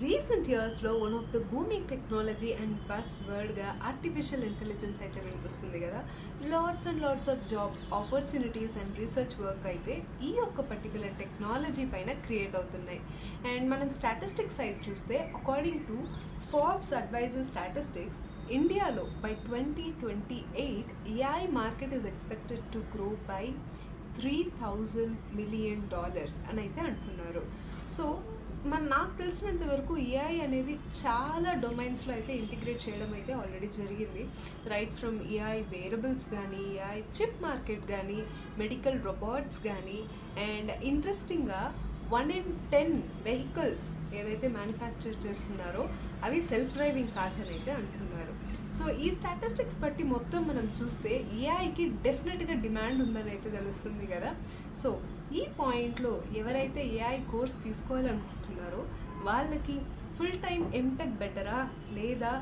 Recent ఇయర్స్లో one of the booming technology and buzz వర్డ్గా artificial intelligence అయితే వినిపిస్తుంది కదా. Lots and lots of job opportunities and research work అయితే ఈ యొక్క పర్టికులర్ టెక్నాలజీ పైన క్రియేట్ అవుతున్నాయి. అండ్ మనం స్టాటిస్టిక్స్ సైడ్ చూస్తే according to Forbes advisor statistics, ఇండియాలో by 2028 AI market is expected to grow by $3,000 million అని అయితే అంటున్నారు. సో నాకు తెలిసినంత వరకు ఏఐ అనేది చాలా డొమైన్స్లో అయితే ఇంటిగ్రేట్ చేయడం అయితే ఆల్రెడీ జరిగింది. రైట్ ఫ్రమ్ ఏఐ వేరబుల్స్ కానీ, ఏఐ చిప్ మార్కెట్ కానీ, మెడికల్ రోబోట్స్ కానీ, అండ్ ఇంట్రెస్టింగ్గా 1 in 10 వెహికల్స్ ఏదైతే మ్యానుఫ్యాక్చర్ చేస్తున్నారో అవి సెల్ఫ్ డ్రైవింగ్ కార్స్ అని అయితే అంటున్నారు. సో ఈ స్టాటిస్టిక్స్ బట్టి మొత్తం మనం చూస్తే ఏఐకి డెఫినెట్గా డిమాండ్ ఉందని అయితే తెలుస్తుంది కదా. సో ఈ పాయింట్లో ఎవరైతే ఏఐ కోర్స్ తీసుకోవాలనుకుంటున్నారో వాళ్ళకి ఫుల్ టైం ఎంటెక్ బెటరా లేదా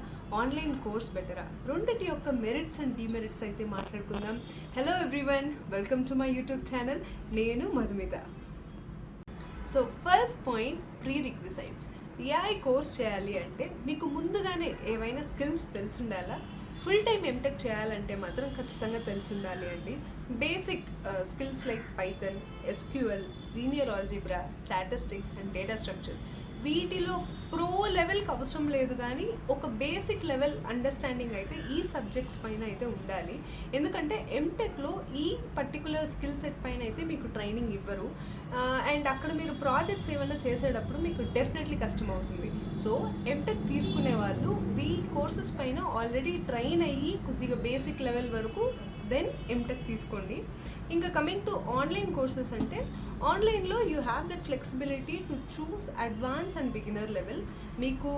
ఆన్లైన్ కోర్స్ బెటరా, రెండిటి యొక్క మెరిట్స్ అండ్ డిమెరిట్స్ అయితే మాట్లాడుకుందాం. Hello everyone, welcome to my YouTube channel. నేను Madhumita. So first point, prerequisites. AI course చేయాలి అంటే మీకు ముందుగానే ఏవైనా స్కిల్స్ తెలిసి ఉండాలా. ఫుల్ టైం ఎంటెక్ చేయాలంటే మాత్రం ఖచ్చితంగా తెలిసి ఉండాలి అండి. Basic skills like Python, SQL, linear algebra, statistics and data structures, వీటిలో ప్రో లెవెల్కి అవసరం లేదు, కానీ ఒక బేసిక్ లెవెల్ అండర్స్టాండింగ్ అయితే ఈ సబ్జెక్ట్స్ పైన అయితే ఉండాలి. ఎందుకంటే ఎంటెక్లో ఈ పర్టికులర్ స్కిల్ సెట్ పైన అయితే మీకు ట్రైనింగ్ ఇవ్వరు. అండ్ అక్కడ మీరు ప్రాజెక్ట్స్ ఏమైనా చేసేటప్పుడు మీకు డెఫినెట్లీ కష్టం అవుతుంది. సో ఎంటెక్ తీసుకునే వాళ్ళు ఈ కోర్సెస్ పైన ఆల్రెడీ ట్రైన్ అయ్యి కొద్దిగా బేసిక్ లెవెల్ వరకు దెన్ ఎంటెక్ తీసుకోండి. ఇంకా కమింగ్ టు ఆన్లైన్ కోర్సెస్ అంటే, ఆన్లైన్లో you have that flexibility to choose advance and beginner level. మీకు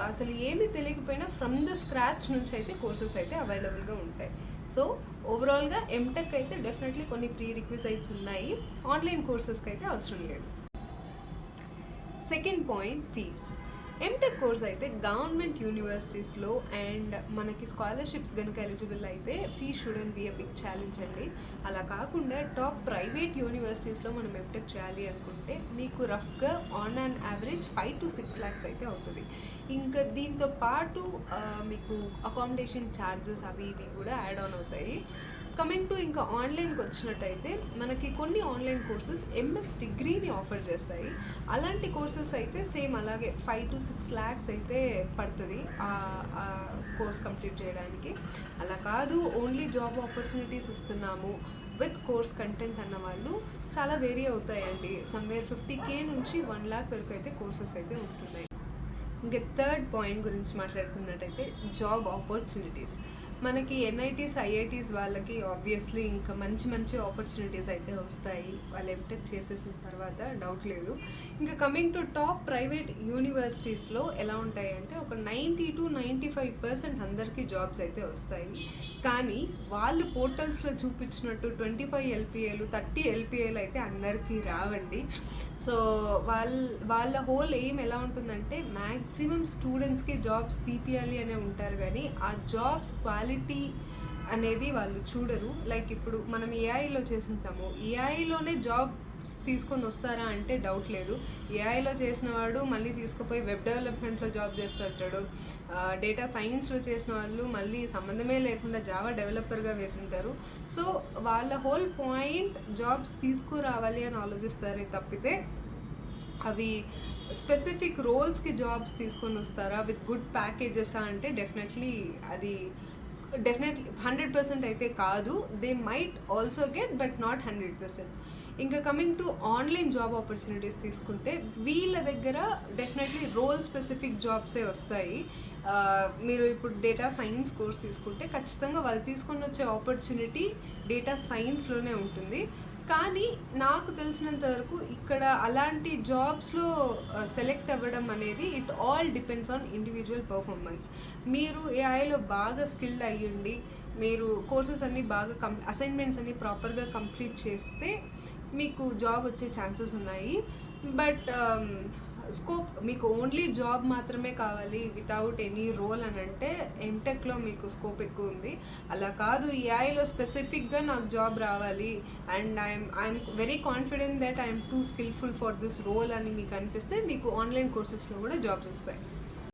అసలు ఏమీ తెలియకపోయినా ఫ్రమ్ ద స్క్రాచ్ నుంచి అయితే కోర్సెస్ అయితే అవైలబుల్గా ఉంటాయి. సో ఓవరాల్గా ఎంటెక్ అయితే డెఫినెట్లీ కొన్ని ప్రీ రిక్విజైట్స్ ఉన్నాయి, ఆన్లైన్ కోర్సెస్కి అయితే అవసరం లేదు. Second point, fees. MTech course అయితే గవర్నమెంట్ యూనివర్సిటీస్లో అండ్ మనకి స్కాలర్షిప్స్ కనుక ఎలిజిబుల్ అయితే fee shouldn't be a big challenge అండి. అలా కాకుండా టాప్ ప్రైవేట్ యూనివర్సిటీస్లో మనం ఎంటెక్ చేయాలి అనుకుంటే మీకు రఫ్గా on and average 5 to 6 lakhs అయితే అవుతుంది. ఇంకా దీంతో పాటు మీకు అకామిడేషన్ ఛార్జెస్ అవి ఇవి కూడా యాడ్ ఆన్ అవుతాయి. కమింగ్ టు ఇంకా ఆన్లైన్కి వచ్చినట్టయితే మనకి కొన్ని ఆన్లైన్ కోర్సెస్ ఎంఎస్ డిగ్రీని ఆఫర్ చేస్తాయి. అలాంటి కోర్సెస్ అయితే సేమ్ అలాగే 5 to 6 lakhs అయితే పడుతుంది ఆ కోర్స్ కంప్లీట్ చేయడానికి. అలా కాదు, ఓన్లీ జాబ్ ఆపర్చునిటీస్ ఇస్తున్నాము విత్ కోర్స్ కంటెంట్ అన్న వాళ్ళు చాలా వేరీ అవుతాయండి. సమ్వేర్ 50K నుంచి 1 lakh వరకు అయితే కోర్సెస్ అయితే ఉంటున్నాయి. ఇంకా థర్డ్ పాయింట్ గురించి మాట్లాడుకున్నట్టయితే జాబ్ ఆపర్చునిటీస్. మనకి ఎన్ఐటీస్, ఐఐటీస్ వాళ్ళకి ఆబ్వియస్లీ ఇంకా మంచి మంచి ఆపర్చునిటీస్ అయితే వస్తాయి వాళ్ళు ఎంటెక్ చేసేసిన తర్వాత, డౌట్ లేదు. ఇంకా కమింగ్ టు టాప్ ప్రైవేట్ యూనివర్సిటీస్లో ఎలా ఉంటాయంటే ఒక 90 to 95% అందరికీ జాబ్స్ అయితే వస్తాయి. కానీ వాళ్ళు పోర్టల్స్లో చూపించినట్టు 25 LPAలు 30 LPAలు అయితే అందరికీ రావండి. సో వాళ్ళ హోల్ ఎయిమ్ ఎలా ఉంటుందంటే మ్యాక్సిమం స్టూడెంట్స్కి జాబ్స్ తీపియాలి అనే ఉంటారు, కానీ ఆ జాబ్స్ క్వాలిటీ అనేది వాళ్ళు చూడరు. లైక్ ఇప్పుడు మనం ఏఐలో చేస్తుంటాము, ఏఐలోనే జాబ్ తీసుకొని వస్తారా అంటే డౌట్ లేదు. ఏఐలో చేసిన వాడు మళ్ళీ తీసుకుపోయి వెబ్ డెవలప్మెంట్లో జాబ్ చేస్తుంటాడు. డేటా సైన్స్లో చేసిన వాళ్ళు మళ్ళీ సంబంధమే లేకుండా జావా డెవలపర్గా వేసుంటారు. సో వాళ్ళ హోల్ పాయింట్ జాబ్స్ తీసుకురావాలి అని ఆలోచిస్తారే తప్పితే అవి స్పెసిఫిక్ రోల్స్కి జాబ్స్ తీసుకొని వస్తారా విత్ గుడ్ ప్యాకేజెసా అంటే డెఫినెట్లీ 100% అయితే కాదు. They might also get but not 100%. ఇంకా coming to online job opportunities తీసుకుంటే వీళ్ళ దగ్గర డెఫినెట్లీ రోల్ స్పెసిఫిక్ జాబ్సే వస్తాయి. మీరు ఇప్పుడు డేటా సైన్స్ కోర్స్ తీసుకుంటే ఖచ్చితంగా వాళ్ళు తీసుకొని వచ్చే ఆపర్చునిటీ డేటా సైన్స్లోనే ఉంటుంది. కానీ నాకు తెలిసినంత వరకు ఇక్కడ అలాంటి జాబ్స్లో సెలెక్ట్ అవ్వడం అనేది it all depends on individual performance. మీరు ఏఐలో బాగా స్కిల్డ్ అయ్యండి, మీరు కోర్సెస్ అన్నీ బాగా అసైన్మెంట్స్ అన్నీ ప్రాపర్గా కంప్లీట్ చేస్తే మీకు జాబ్ వచ్చే ఛాన్సెస్ ఉన్నాయి. బట్ స్కోప్ మీకు ఓన్లీ జాబ్ మాత్రమే కావాలి వితౌట్ ఎనీ రోల్ అని అంటే ఎంటెక్లో మీకు స్కోప్ ఎక్కువ ఉంది. అలా కాదు, ఏఐలో స్పెసిఫిక్గా నాకు జాబ్ రావాలి and I'm very confident that I'm too skillful for this role అని మీకు అనిపిస్తే మీకు ఆన్లైన్ కోర్సెస్లో కూడా జాబ్స్ వస్తాయి.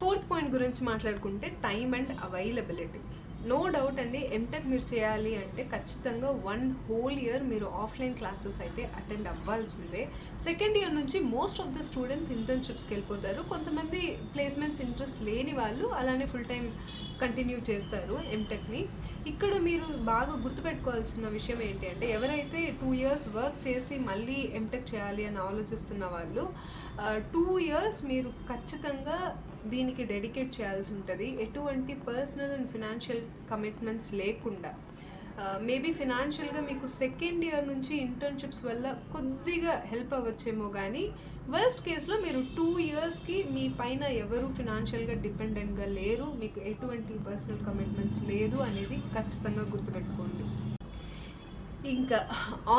ఫోర్త్ పాయింట్ గురించి మాట్లాడుకుంటే time and availability. No doubt అండి, ఎంటెక్ మీరు చేయాలి అంటే ఖచ్చితంగా 1 whole year మీరు ఆఫ్లైన్ క్లాసెస్ అయితే అటెండ్ అవ్వాల్సిందే. సెకండ్ ఇయర్ నుంచి మోస్ట్ ఆఫ్ ద స్టూడెంట్స్ ఇంటర్న్షిప్స్కి వెళ్ళిపోతారు. కొంతమంది ప్లేస్మెంట్స్ ఇంట్రెస్ట్ లేని వాళ్ళు అలానే ఫుల్ టైం కంటిన్యూ చేస్తారు ఎంటెక్ని. ఇక్కడ మీరు బాగా గుర్తుపెట్టుకోవాల్సిన విషయం ఏంటి అంటే, ఎవరైతే 2 years వర్క్ చేసి మళ్ళీ ఎంటెక్ చేయాలి అని ఆలోచిస్తున్న వాళ్ళు 2 years మీరు ఖచ్చితంగా దీనికి డెడికేట్ చేయాల్సి ఉంటుంది. ఎటువంటి పర్సనల్ అండ్ ఫినాన్షియల్ కమిట్మెంట్స్ లేకుండా. మేబీ ఫినాన్షియల్గా మీకు సెకండ్ ఇయర్ నుంచి ఇంటర్న్షిప్స్ వల్ల కొద్దిగా హెల్ప్ అవ్వచ్చేమో, కానీ వర్స్ట్ కేస్లో మీరు 2 yearsకి మీ పైన ఎవరు ఫినాన్షియల్గా డిపెండెంట్గా లేరు, మీకు ఎటువంటి పర్సనల్ కమిట్మెంట్స్ లేదు అనేది ఖచ్చితంగా గుర్తుపెట్టుకోండి. ఇంకా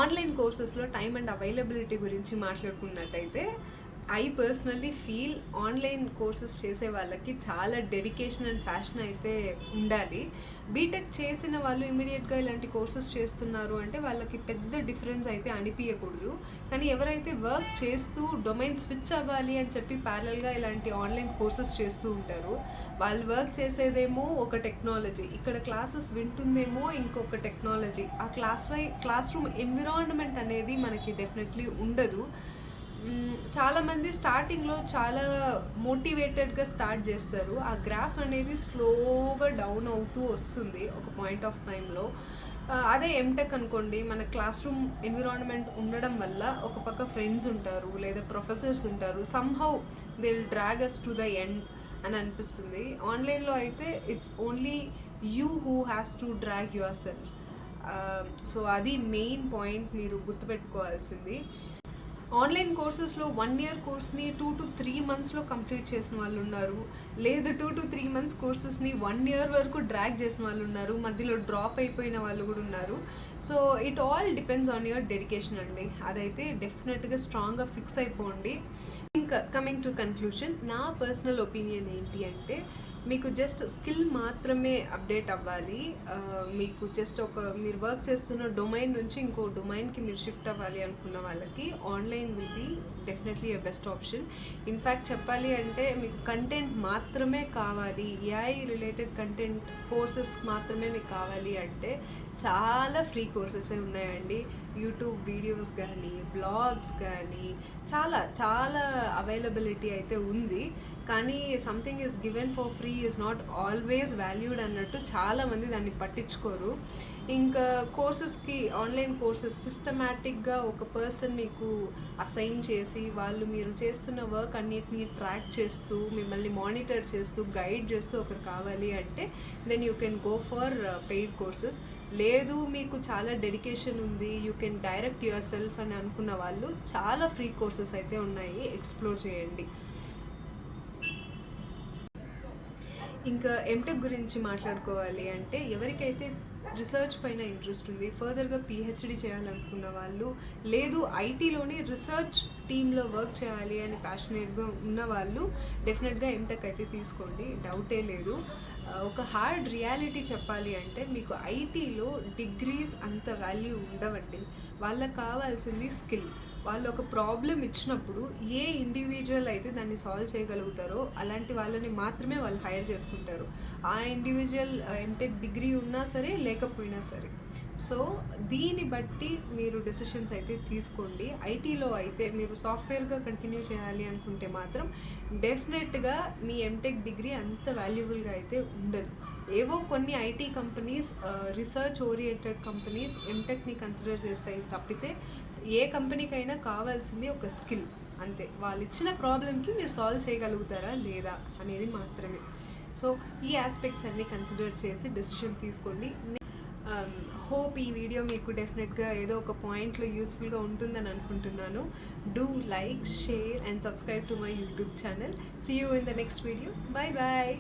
ఆన్లైన్ కోర్సెస్లో టైమ్ అండ్ అవైలబిలిటీ గురించి మాట్లాడుకున్నట్టయితే, I personally feel online courses చేసే వాళ్ళకి చాలా డెడికేషన్ అండ్ ప్యాషన్ అయితే ఉండాలి. బీటెక్ చేసిన వాళ్ళు ఇమీడియట్గా ఇలాంటి కోర్సెస్ చేస్తున్నారు అంటే వాళ్ళకి పెద్ద డిఫరెన్స్ అయితే అనిపించకూడదు. కానీ ఎవరైతే వర్క్ చేస్తూ డొమైన్ స్విచ్ అవ్వాలి అని చెప్పి ప్యారలల్గా ఇలాంటి ఆన్లైన్ కోర్సెస్ చేస్తూ ఉంటారు, వాళ్ళు వర్క్ చేసేదేమో ఒక టెక్నాలజీ, ఇక్కడ క్లాసెస్ వింటుందేమో ఇంకొక టెక్నాలజీ. ఆ క్లాస్ రూమ్ ఎన్విరాన్మెంట్ అనేది మనకి డెఫినెట్లీ ఉండదు. చాలామంది స్టార్టింగ్లో చాలా మోటివేటెడ్గా స్టార్ట్ చేస్తారు. ఆ గ్రాఫ్ అనేది స్లోగా డౌన్ అవుతూ వస్తుంది ఒక పాయింట్ ఆఫ్ టైంలో. అదే ఎంటెక్ అనుకోండి, మన క్లాస్ రూమ్ ఎన్విరాన్మెంట్ ఉండడం వల్ల ఒక పక్క ఫ్రెండ్స్ ఉంటారు లేదా ప్రొఫెసర్స్ ఉంటారు, somehow they will drag us to the end అని అనిపిస్తుంది. ఆన్లైన్లో అయితే it's only you who has to drag yourself. So అది మెయిన్ పాయింట్ మీరు గుర్తుపెట్టుకోవాల్సింది. ఆన్లైన్ కోర్సెస్లో 1 year కోర్స్ని 2 to 3 monthsలో కంప్లీట్ చేసిన వాళ్ళు ఉన్నారు, లేదు 2 to 3 months కోర్సెస్ని 1 year వరకు డ్రాగ్ చేసిన వాళ్ళు ఉన్నారు, మధ్యలో డ్రాప్ అయిపోయిన వాళ్ళు కూడా ఉన్నారు. So it all depends on your dedication అండి. అదైతే డెఫినెట్గా స్ట్రాంగ్గా ఫిక్స్ అయిపోండి. ఇంకా కమింగ్ టు కన్క్లూషన్, నా పర్సనల్ ఒపీనియన్ ఏంటి అంటే, మీకు జస్ట్ స్కిల్ మాత్రమే అప్డేట్ అవ్వాలి. మీకు జస్ట్ మీరు వర్క్ చేస్తున్న డొమైన్ నుంచి ఇంకో డొమైన్కి మీరు షిఫ్ట్ అవ్వాలి అనుకున్న వాళ్ళకి online will be definitely a best option. In fact చెప్పాలి అంటే మీకు కంటెంట్ మాత్రమే కావాలి, ఏఐ రిలేటెడ్ కంటెంట్ కోర్సెస్ మాత్రమే మీకు కావాలి అంటే చాలా ఫ్రీ కోర్సెస్ ఉన్నాయండి. యూట్యూబ్ వీడియోస్ కానీ బ్లాగ్స్ కానీ చాలా చాలా అవైలబిలిటీ అయితే ఉంది. కానీ something is given for free is not always valued అన్నట్టు చాలామంది దాన్ని పట్టించుకోరు. ఇంకా కోర్సెస్కి ఆన్లైన్ కోర్సెస్ సిస్టమేటిక్గా ఒక పర్సన్ మీకు అసైన్ చేసి వాళ్ళు మీరు చేస్తున్న వర్క్ అన్నిటినీ ట్రాక్ చేస్తూ మిమ్మల్ని మానిటర్ చేస్తూ గైడ్ చేస్తూ ఒకరు కావాలి అంటే then you can go for paid courses. లేదు మీకు చాలా డెడికేషన్ ఉంది, you can direct yourself అని అనుకున్న వాళ్ళు చాలా ఫ్రీ కోర్సెస్ అయితే ఉన్నాయి, ఎక్స్ప్లోర్ చేయండి. ఇంకా ఎంటెక్ గురించి మాట్లాడుకోవాలి అంటే, ఎవరికైతే రీసెర్చ్ పైన ఇంట్రెస్ట్ ఉంది, ఫర్దర్గా పిహెచ్డి చేయాలనుకున్న వాళ్ళు, లేదు ఐటీలోని రీసెర్చ్ టీంలో వర్క్ చేయాలి అని ప్యాషనేట్గా ఉన్న వాళ్ళు డెఫినెట్గా ఎంటెక్ అయితే తీసుకోండి, డౌటే లేదు. ఒక హార్డ్ రియాలిటీ చెప్పాలి అంటే, మీకు ఐటీలో డిగ్రీస్ అంత వాల్యూ ఉండవండి. వాళ్ళకి కావాల్సింది స్కిల్. వాళ్ళు ఒక ప్రాబ్లం ఇచ్చినప్పుడు ఏ ఇండివిజువల్ అయితే దాన్ని సాల్వ్ చేయగలుగుతారో అలాంటి వాళ్ళని మాత్రమే వాళ్ళు హైర్ చేసుకుంటారు. ఆ ఇండివిజువల్ ఎంటెక్ డిగ్రీ ఉన్నా సరే లేకపోయినా సరే. సో దీన్ని బట్టి మీరు డెసిషన్స్ అయితే తీసుకోండి. ఐటీలో అయితే మీరు సాఫ్ట్వేర్గా కంటిన్యూ చేయాలి అనుకుంటే మాత్రం డెఫినెట్గా మీ ఎంటెక్ డిగ్రీ అంత వాల్యుబుల్గా అయితే ఉండదు. ఏవో కొన్ని IT companies, research oriented companies ఎంటెక్ని కన్సిడర్ చేస్తాయి తప్పితే ఏ కంపెనీకైనా కావాల్సింది ఒక స్కిల్ అంతే. వాళ్ళు ఇచ్చిన ప్రాబ్లమ్కి మీరు సాల్వ్ చేయగలుగుతారా లేదా అనేది మాత్రమే. సో ఈ ఆస్పెక్ట్స్ అన్నీ కన్సిడర్ చేసి డెసిషన్ తీసుకోండి. హోప్ ఈ వీడియో మీకు డెఫినెట్గా ఏదో ఒక పాయింట్లో యూస్ఫుల్గా ఉంటుందని అనుకుంటున్నాను. Do like, share and subscribe to my YouTube channel. See you in the next video. Bye bye.